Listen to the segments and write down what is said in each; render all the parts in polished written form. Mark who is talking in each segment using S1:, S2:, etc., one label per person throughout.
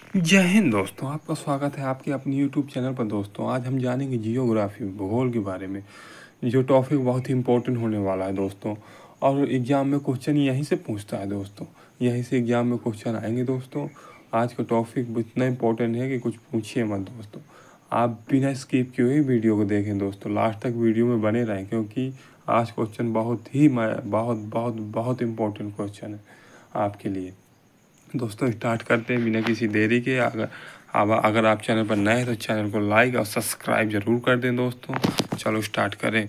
S1: जय हिंद दोस्तों, आपका स्वागत है आपके अपने यूट्यूब चैनल पर। दोस्तों आज हम जानेंगे जियोग्राफी भूगोल के बारे में, जो टॉपिक बहुत ही इम्पोर्टेंट होने वाला है दोस्तों। और एग्ज़ाम में क्वेश्चन यहीं से पूछता है दोस्तों, यहीं से एग्ज़ाम में क्वेश्चन आएंगे दोस्तों। आज का टॉपिक इतना इम्पोर्टेंट है कि कुछ पूछिए मत दोस्तों। आप बिना स्किप किए हुए वीडियो को देखें दोस्तों, लास्ट तक वीडियो में बने रहें, क्योंकि आज क्वेश्चन बहुत इम्पोर्टेंट क्वेश्चन है आपके लिए। दोस्तों स्टार्ट करते हैं बिना किसी देरी के। अगर आप चैनल पर नए हैं तो चैनल को लाइक और सब्सक्राइब जरूर कर दें दोस्तों। चलो स्टार्ट करें।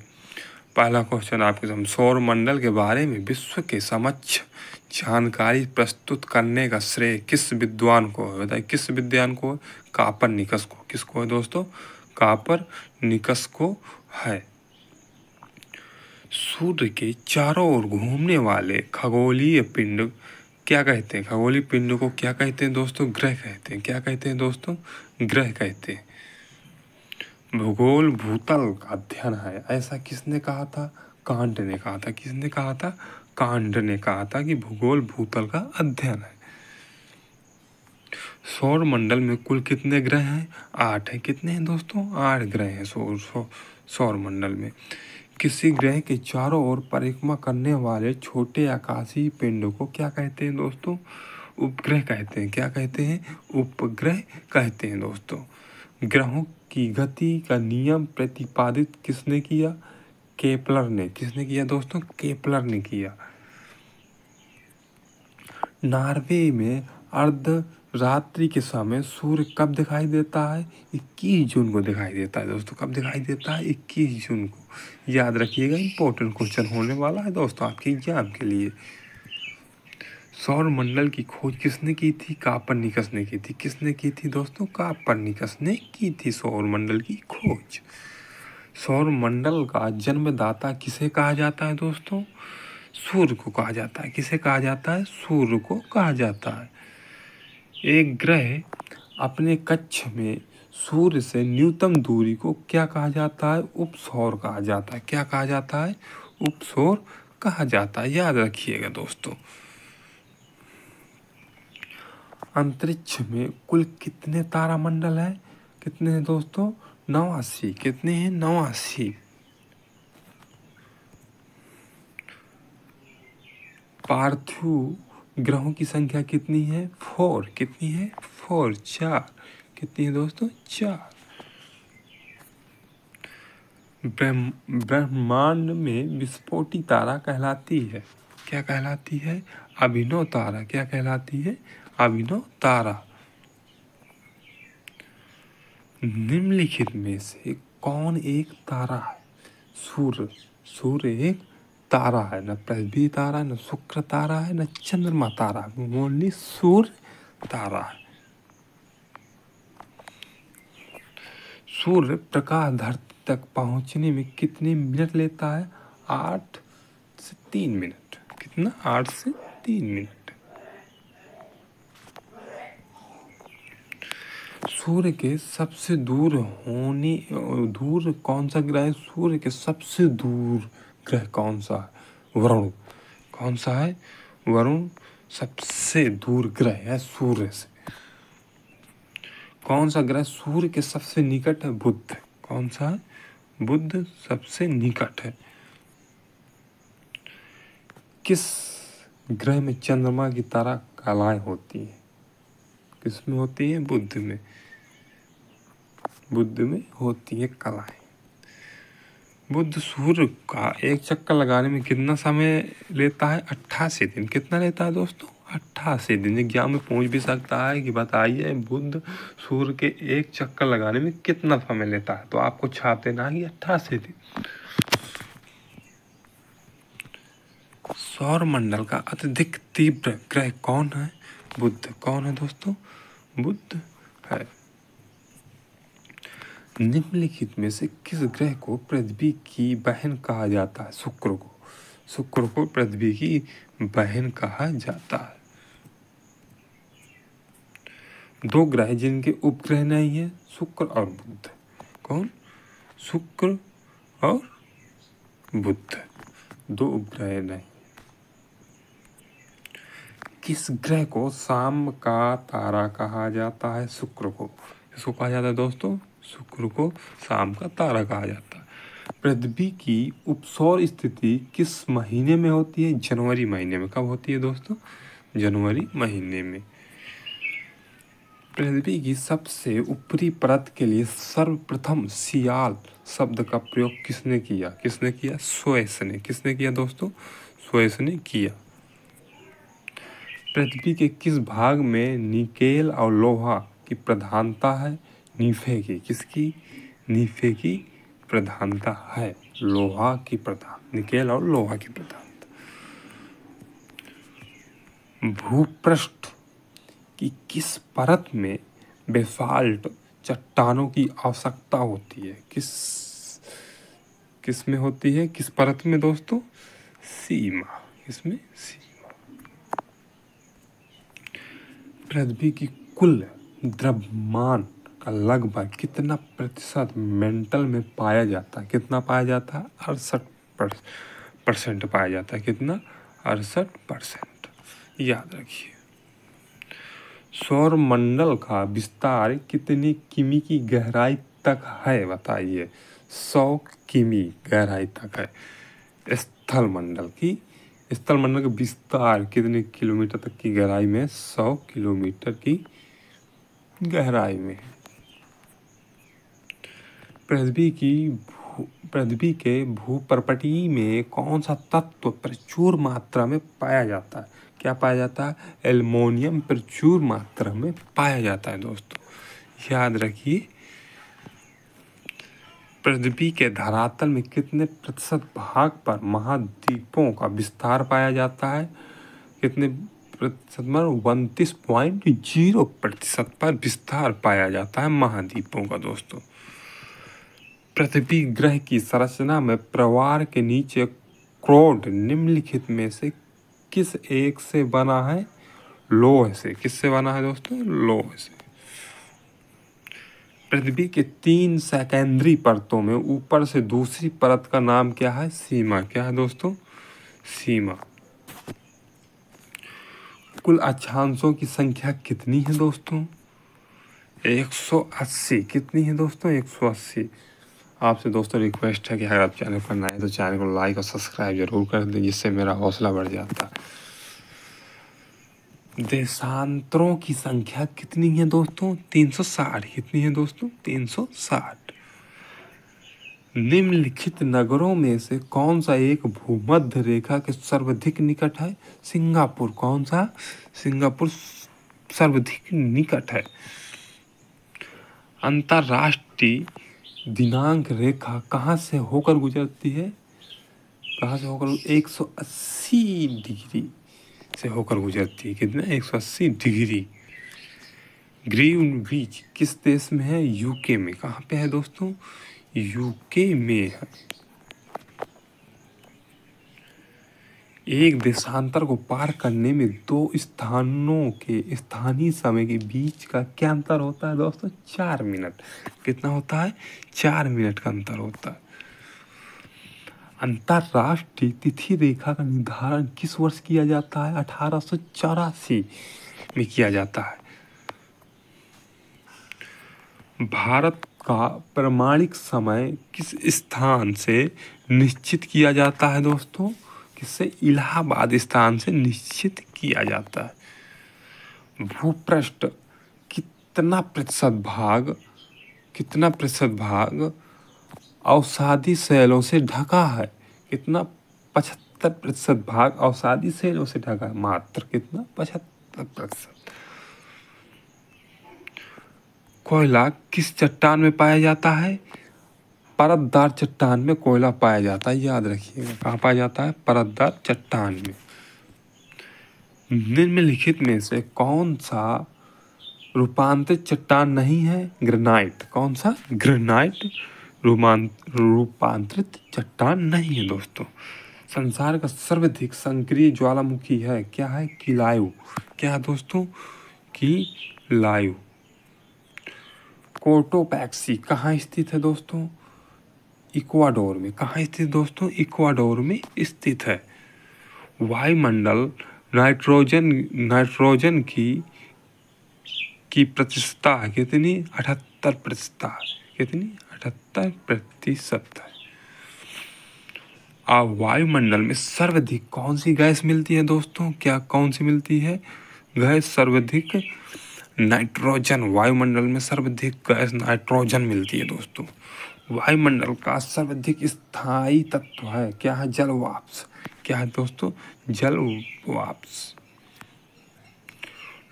S1: पहला क्वेश्चन आपके सामने, सौर मंडल के बारे में विश्व के समक्ष जानकारी प्रस्तुत करने का श्रेय किस विद्वान को है? बताइए किस विद्वान को? कापरनिकस को। किसको है दोस्तों? कापरनिकस को है। सूर्य के चारों ओर घूमने वाले खगोलीय पिंड क्या कहते हैं? खगोलीय पिंड को क्या कहते हैं दोस्तों? ग्रह कहते हैं। क्या कहते हैं दोस्तों? ग्रह कहते हैं। भूगोल भूतल का अध्ययन है, ऐसा किसने कहा था? कांट ने कहा था। किसने कहा था? कांट ने कहा था कि भूगोल भूतल का अध्ययन है। सौर मंडल में कुल कितने ग्रह हैं? 8 है। कितने हैं दोस्तों? 8 ग्रह हैं सौर मंडल में। किसी ग्रह के चारों ओर परिक्रमा करने वाले छोटे आकाशीय पिंड को क्या कहते हैं दोस्तों? उपग्रह कहते हैं। क्या कहते हैं? उपग्रह कहते हैं दोस्तों। ग्रहों की गति का नियम प्रतिपादित किसने किया? केपलर ने। किसने किया दोस्तों? केपलर ने किया। नॉर्वे में अर्धरात्रि के समय सूर्य कब दिखाई देता है? 21 जून को दिखाई देता है दोस्तों। कब दिखाई देता है? 21 जून को। याद रखिएगा, इंपॉर्टेंट क्वेश्चन होने वाला है दोस्तों आपके एग्जाम के लिए। सौर मंडल की खोज किसने की थी? कापरनिकस ने की थी। किसने की थी दोस्तों? कापरनिकस ने की थी सौर मंडल की खोज। सौर मंडल का जन्मदाता किसे कहा जाता है दोस्तों? सूर्य को कहा जाता है। किसे कहा जाता है? सूर्य को कहा जाता है। एक ग्रह अपने कक्ष में सूर्य से न्यूनतम दूरी को क्या कहा जाता है? उपसौर कहा जाता है। क्या कहा जाता है? उपसौर कहा जाता है। याद रखिएगा दोस्तों। अंतरिक्ष में कुल कितने तारामंडल है? कितने हैं दोस्तों? 89। कितने हैं? 89। पार्थिव ग्रहों की संख्या कितनी है? 4। कितनी है? 4। 4। कितनी है दोस्तों? 4। ब्रह्मांड में विस्फोटी तारा कहलाती है। क्या कहलाती है? अभिनव तारा। क्या कहलाती है? अभिनव तारा। निम्नलिखित में से कौन एक तारा है? सूर्य। सूर्य एक तारा है, न पृथ्वी तारा, न शुक्र तारा है, न चंद्रमा तारा, ओनली सूर्य तारा है। सूर्य प्रकाश धरती तक पहुंचने में कितने मिनट लेता है? 8 से 3 मिनट। कितना? 8 से 3 मिनट। सूर्य के सबसे दूर कौन सा ग्रह है? सूर्य के सबसे दूर ग्रह कौन सा है? वरुण। कौन सा है? वरुण सबसे दूर ग्रह है सूर्य से। कौन सा ग्रह सूर्य के सबसे निकट है? बुध। कौन सा है? बुध सबसे निकट है। किस ग्रह में चंद्रमा की तरह कलाएं होती हैं? किसमें होती है? बुध में। बुध में होती है कलाएं। बुध सूर्य का एक चक्कर लगाने में कितना समय लेता है? 88 दिन। कितना लेता है दोस्तों? 88 दिन। एग्जाम में पूछ भी सकता है कि बताइए बुध सूर्य के एक चक्कर लगाने में कितना समय लेता है, तो आपको छाप देना है कि 88 दिन। सौर मंडल का अत्यधिक तीव्र ग्रह कौन है? बुध। कौन है दोस्तों? बुध है। निम्नलिखित में से किस ग्रह को पृथ्वी की बहन कहा जाता है? शुक्र को। शुक्र को पृथ्वी की बहन कहा जाता है। 2 ग्रह जिनके उपग्रह नहीं है, शुक्र और बुध। कौन? शुक्र और बुध, 2 उपग्रह नहीं। किस ग्रह को शाम का तारा कहा जाता है? शुक्र को। किसको कहा जाता है दोस्तों? शुक्र को शाम का तारा कहा जाता है। पृथ्वी की उपसौर स्थिति किस महीने में होती है? जनवरी महीने में। कब होती है दोस्तों? जनवरी महीने में। पृथ्वी की सबसे ऊपरी परत के लिए सर्वप्रथम सियाल शब्द का प्रयोग किसने किया? किसने किया? स्वेस ने। किसने किया दोस्तों? स्वेस ने किया। पृथ्वी के किस भाग में निकेल और लोहा की प्रधानता है? नीफे की। किसकी? नीफे की प्रधानता है। लोहा की प्रधान, निकेल और लोहा की प्रधानता। भूपृष्ठ की किस परत में बेसाल्ट चट्टानों की आवश्यकता होती है? किस में होती है? किस परत में दोस्तों? सीमा। इसमें सीमा। पृथ्वी की कुल द्रव्यमान का लगभग कितना प्रतिशत मेंटल में पाया जाता है? कितना पाया जाता है? 68% पाया जाता है। कितना? 68%। याद रखिए। सौरमंडल का विस्तार कितनी किमी की गहराई तक है? बताइए। 100 किमी गहराई तक है। स्थलमंडल का विस्तार कितने किलोमीटर तक की गहराई में? 100 किलोमीटर की गहराई में। पृथ्वी के भूपर्पटी में कौन सा तत्व प्रचुर मात्रा में पाया जाता है? क्या पाया जाता है? एल्युमिनियम प्रचुर मात्रा में पाया जाता है दोस्तों। याद रखिए। पृथ्वी के धरातल में कितने प्रतिशत भाग पर महाद्वीपों का विस्तार पाया जाता है? कितने प्रतिशत में? 29.0% पर विस्तार पाया जाता है महाद्वीपों का दोस्तों। पृथ्वी ग्रह की संरचना में प्रवार के नीचे क्रोड निम्नलिखित में से किस एक से बना है? लोह से। किससे बना है दोस्तों? लोह से। पृथ्वी के 3 सेकेंडरी परतों में ऊपर से दूसरी परत का नाम क्या है? सीमा। क्या है दोस्तों? सीमा। कुल अक्षांशों की संख्या कितनी है दोस्तों? 180। कितनी है दोस्तों? 180। आपसे दोस्तों रिक्वेस्ट है कि अगर आप चैनल पर नए तो चैनल को लाइक और सब्सक्राइब जरूर कर दें, जिससे मेरा हौसला बढ़ जाता है। देशांतरों की संख्या कितनी है दोस्तों? 360। कितनी है दोस्तों? 360। निम्नलिखित नगरों में से कौन सा एक भूमध्य रेखा के सर्वाधिक निकट है? सिंगापुर। कौन सा? सिंगापुर सर्वाधिक निकट है। अंतरराष्ट्रीय दिनांक रेखा कहाँ से होकर गुजरती है? कहाँ से होकर? 180 डिग्री से होकर गुजरती है। कितना? 180 डिग्री। ग्रीनविच किस देश में है? यूके में। कहाँ पे है दोस्तों? यूके में है। एक देशांतर को पार करने में 2 स्थानों के स्थानीय समय के बीच का क्या अंतर होता है दोस्तों? 4 मिनट। कितना होता है? 4 मिनट का अंतर होता है। अंतरराष्ट्रीय तिथि रेखा का निर्धारण किस वर्ष किया जाता है? 1884 में किया जाता है। भारत का प्रमाणिक समय किस स्थान से निश्चित किया जाता है दोस्तों? किससे? इलाहाबाद स्थान से निश्चित किया जाता है। भूपृष्ठ कितना प्रतिशत भाग अवसादी शैलों से ढका है? कितना? 75% भाग अवसादी शैलों से ढका है। मात्र कितना? 75%। कोयला किस चट्टान में पाया जाता है? परतदार चट्टान में कोयला पाया जाता है। याद रखिएगा। कहाँ पाया जाता है? परतदार चट्टान में। निम्नलिखित में से कौन सा रूपांतरित चट्टान नहीं है? ग्रेनाइट। कौन सा? ग्रेनाइट रूपांतरित चट्टान नहीं है दोस्तों। संसार का सर्वाधिक सक्रिय ज्वालामुखी है। क्या है? किलायु। क्या है दोस्तों? किलायु। कोटोपैक्सी कहाँ स्थित है दोस्तों? इक्वाडोर में। कहाँ स्थित दोस्तों? इक्वाडोर में स्थित है। वायुमंडल नाइट्रोजन की प्रतिशतता है कितनी? 78% कितनी? 78% है। अब वायुमंडल में सर्वाधिक कौन सी गैस मिलती है दोस्तों? क्या कौन सी मिलती है गैस सर्वाधिक? नाइट्रोजन। वायुमंडल में सर्वाधिक गैस नाइट्रोजन मिलती है दोस्तों। वायुमंडल का सर्वाधिक स्थायी तत्व है क्या है? जल वाष्प। क्या है दोस्तों? जल वाष्प।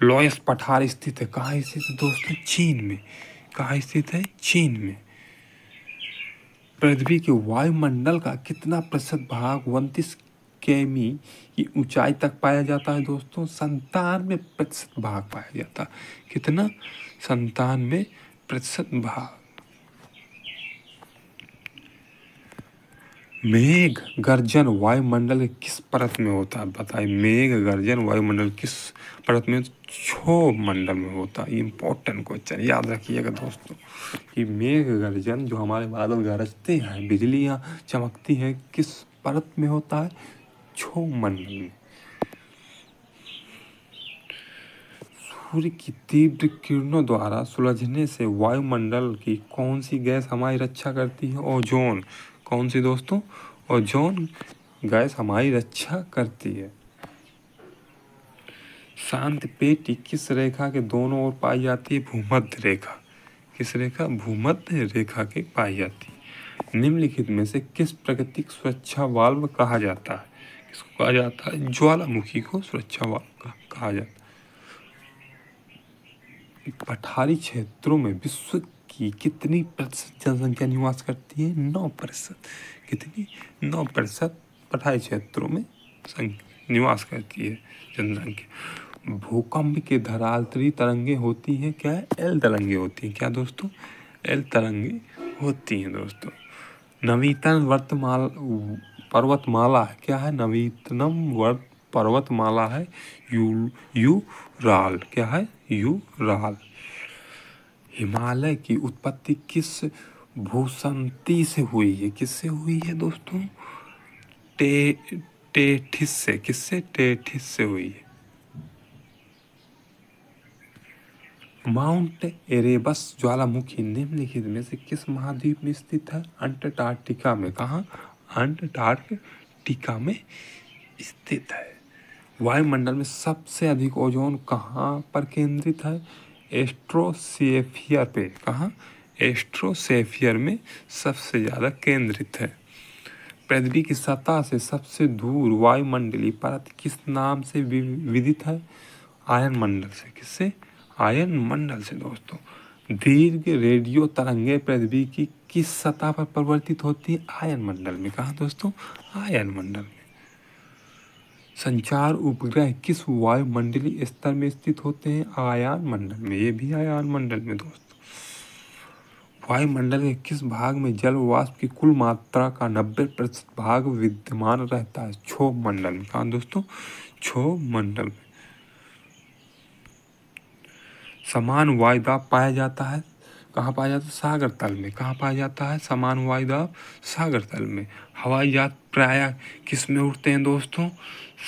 S1: लॉयस पठार स्थित है कहाँ स्थित है दोस्तों? चीन में। कहाँ स्थित है? चीन में। पृथ्वी के वायुमंडल का कितना प्रतिशत भाग 29 किमी की ऊंचाई तक पाया जाता है दोस्तों? 97% भाग पाया जाता है। कितना? 97% भाग। मेघ गर्जन वायुमंडल के किस परत में होता है? बताइए, मेघ गर्जन वायुमंडल किस परत में? क्षोभ मंडल में होता है। इम्पोर्टेंट क्वेश्चन याद रखिएगा दोस्तों कि मेघ गर्जन जो हमारे बादल गरजते हैं, बिजलियां चमकती हैं, किस परत में होता है? क्षोभ मंडल में। सूर्य की तीव्र किरणों द्वारा सुलझने से वायुमंडल की कौन सी गैस हमारी रक्षा करती है? ओजोन। कौन सी दोस्तों? ओजोन गैस हमारी रक्षा करती है। शांत पेटी किस रेखा के दोनों ओर पाई जाती है? भूमध्य रेखा। किस रेखा? भूमध्य रेखा के पाई जाती है। निम्नलिखित में से किस प्राकृतिक सुरक्षा वाल्व कहा जाता है? किसको कहा जाता है? ज्वालामुखी को सुरक्षा वाल्व कहा जाता है। पठारी क्षेत्रों में विश्व की कितनी प्रतिशत जनसंख्या निवास करती है? 9%। कितनी? 9% पठारी क्षेत्रों में निवास करती है जनसंख्या। भूकंप के धरातली तरंगे होती हैं क्या? एल तरंगे होती हैं। क्या दोस्तों? एल तरंगे होती हैं दोस्तों। नवीनतम पर्वतमाला क्या है? नवीनतम पर्वतमाला है यूराल। क्या है? यूराल। हिमालय की उत्पत्ति किस भूसंधि से हुई है? किससे हुई है दोस्तों? टेथिस से। किससे? टेथिस से हुई है। माउंट एरेबस ज्वालामुखी निम्नलिखित में से किस महाद्वीप में स्थित है? अंटार्कटिका में। कहाँ? अंटार्कटिका में स्थित है। वायुमंडल में सबसे अधिक ओजोन कहाँ पर केंद्रित है? एस्ट्रोस्फीयर पे। कहाँ? एस्ट्रोस्फीयर में सबसे ज़्यादा केंद्रित है। पृथ्वी की सतह से सबसे दूर वायुमंडलीय परत किस नाम से विदित है? आयन मंडल से। किससे? आयन मंडल से दोस्तों। दीर्घ रेडियो तरंगे पृथ्वी की किस सतह पर परिवर्तित होती है? आयन मंडल में। कहाँ दोस्तों? आयन मंडल में। संचार उपग्रह किस वायुमंडलीय स्तर में स्थित होते हैं? आयन मंडल में। ये भी आयन मंडल में दोस्तों। वायुमंडल के किस भाग में जल वाष्प की कुल मात्रा का 90% भाग विद्यमान रहता है? क्षोभ मंडल में। कहाँ दोस्तों? क्षोभ मंडल में। समान वायुदाब पाया जाता है कहाँ? पाया जाता है? सागर तल में। कहाँ पाया जाता है समान वायुदाब? सागर तल में। हवाई जहाज प्रायः किस में उड़ते हैं दोस्तों?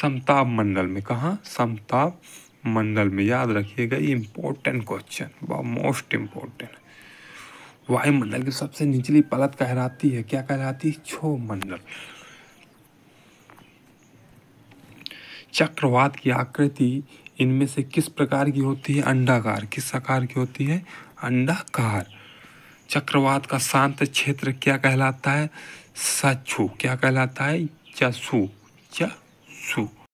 S1: समताप मंडल में। कहाँ? समताप मंडल में। याद रखिएगा, इम्पोर्टेंट क्वेश्चन, बहुत मोस्ट इम्पोर्टेंट। वायुमंडल की सबसे निचली परत कहलाती है क्या? कहलाती है? क्षोभ मंडल। चक्रवात की आकृति इनमें से किस प्रकार की होती है? अंडाकार। किस आकार की होती है? अंडाकार। चक्रवात का शांत क्षेत्र क्या कहलाता है? सछु। क्या कहलाता है? चसु। चसु।